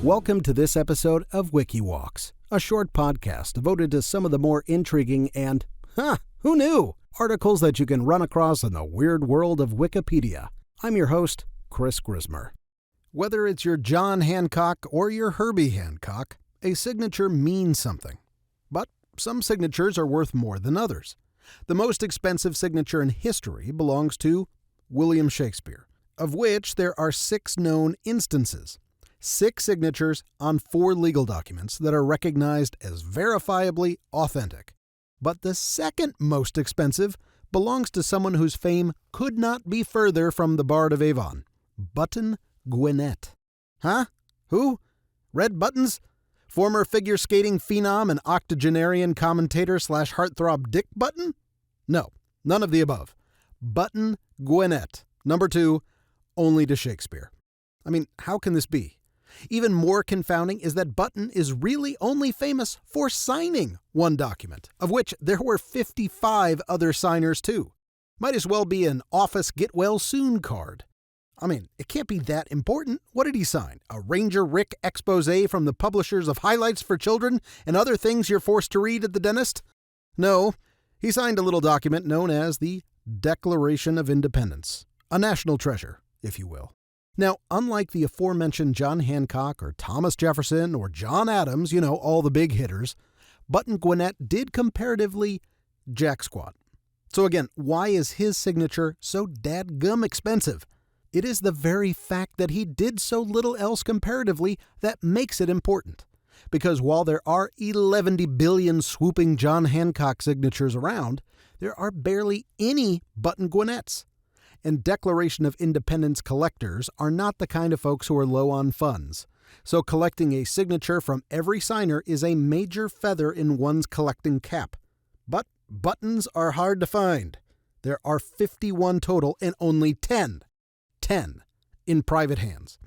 Welcome to this episode of Wiki Walks, a short podcast devoted to some of the more intriguing and, who knew, articles that you can run across in the weird world of Wikipedia. I'm your host, Chris Grismer. Whether it's your John Hancock or your Herbie Hancock, a signature means something. But some signatures are worth more than others. The most expensive signature in history belongs to William Shakespeare, of which there are 6 known instances. 6 signatures on 4 legal documents that are recognized as verifiably authentic. But the second most expensive belongs to someone whose fame could not be further from the Bard of Avon, Button Gwinnett. Huh? Who? Red Buttons? Former figure skating phenom and octogenarian commentator / heartthrob Dick Button? No, none of the above. Button Gwinnett, number 2, only to Shakespeare. I mean, how can this be? Even more confounding is that Button is really only famous for signing one document, of which there were 55 other signers too. Might as well be an office get-well-soon card. I mean, it can't be that important. What did he sign? A Ranger Rick expose from the publishers of Highlights for Children and other things you're forced to read at the dentist? No, he signed a little document known as the Declaration of Independence, a national treasure, if you will. Now, unlike the aforementioned John Hancock or Thomas Jefferson or John Adams, all the big hitters, Button Gwinnett did comparatively jack squat. So again, why is his signature so dadgum expensive? It is the very fact that he did so little else comparatively that makes it important. Because while there are 11 billion swooping John Hancock signatures around, there are barely any Button Gwinnetts. And Declaration of Independence collectors are not the kind of folks who are low on funds. So collecting a signature from every signer is a major feather in one's collecting cap. But buttons are hard to find. There are 51 total and only 10 in private hands.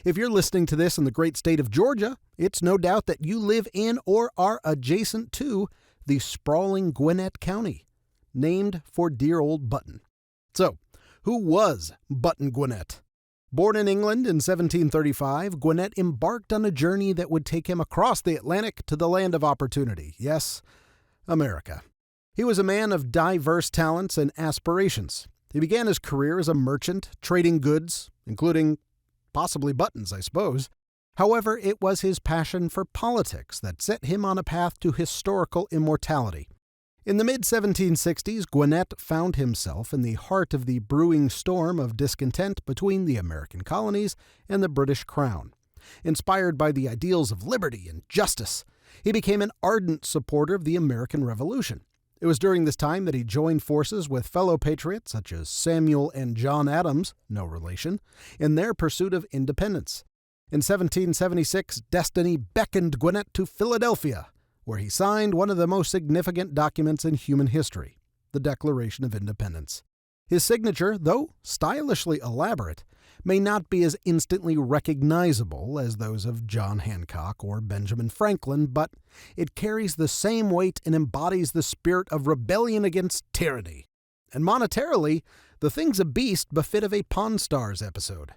If you're listening to this in the great state of Georgia, it's no doubt that you live in or are adjacent to the sprawling Gwinnett County, named for dear old Button. So, who was Button Gwinnett? Born in England in 1735, Gwinnett embarked on a journey that would take him across the Atlantic to the land of opportunity. Yes, America. He was a man of diverse talents and aspirations. He began his career as a merchant, trading goods, including possibly buttons, I suppose. However, it was his passion for politics that set him on a path to historical immortality. In the mid-1760s, Gwinnett found himself in the heart of the brewing storm of discontent between the American colonies and the British Crown. Inspired by the ideals of liberty and justice, he became an ardent supporter of the American Revolution. It was during this time that he joined forces with fellow patriots such as Samuel and John Adams, no relation, in their pursuit of independence. In 1776, destiny beckoned Gwinnett to Philadelphia, where he signed one of the most significant documents in human history, the Declaration of Independence. His signature, though stylishly elaborate, may not be as instantly recognizable as those of John Hancock or Benjamin Franklin, but it carries the same weight and embodies the spirit of rebellion against tyranny. And monetarily, the thing's a beast befit of a Pawn Stars episode.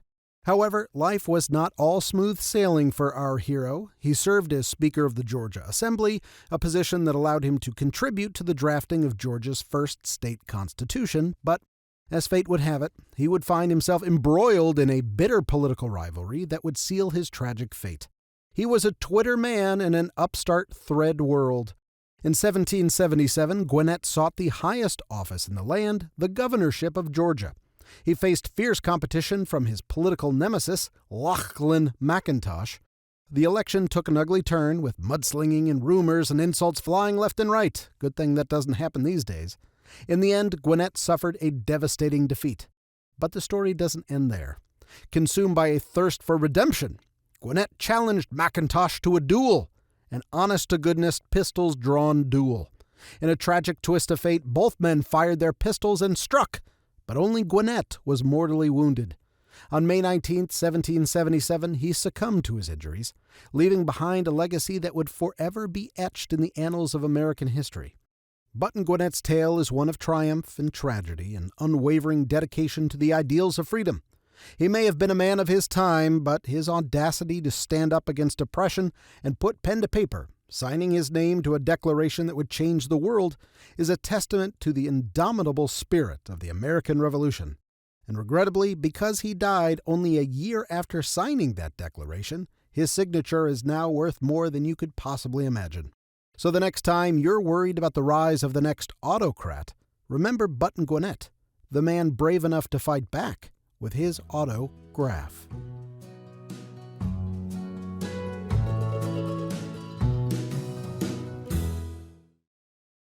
However, life was not all smooth sailing for our hero. He served as Speaker of the Georgia Assembly, a position that allowed him to contribute to the drafting of Georgia's first state constitution, but as fate would have it, he would find himself embroiled in a bitter political rivalry that would seal his tragic fate. He was a Twitter man in an upstart thread world. In 1777, Gwinnett sought the highest office in the land, the governorship of Georgia. He faced fierce competition from his political nemesis, Lachlan McIntosh. The election took an ugly turn, with mudslinging and rumors and insults flying left and right. Good thing that doesn't happen these days. In the end, Gwinnett suffered a devastating defeat. But the story doesn't end there. Consumed by a thirst for redemption, Gwinnett challenged McIntosh to a duel, an honest-to-goodness pistols-drawn duel. In a tragic twist of fate, both men fired their pistols and struck, but only Gwinnett was mortally wounded. On May 19, 1777, he succumbed to his injuries, leaving behind a legacy that would forever be etched in the annals of American history. Button Gwinnett's tale is one of triumph and tragedy and unwavering dedication to the ideals of freedom. He may have been a man of his time, but his audacity to stand up against oppression and put pen to paper, signing his name to a declaration that would change the world, is a testament to the indomitable spirit of the American Revolution. And regrettably, because he died only a year after signing that declaration, his signature is now worth more than you could possibly imagine. So the next time you're worried about the rise of the next autocrat, remember Gwinnett, the man brave enough to fight back with his autograph.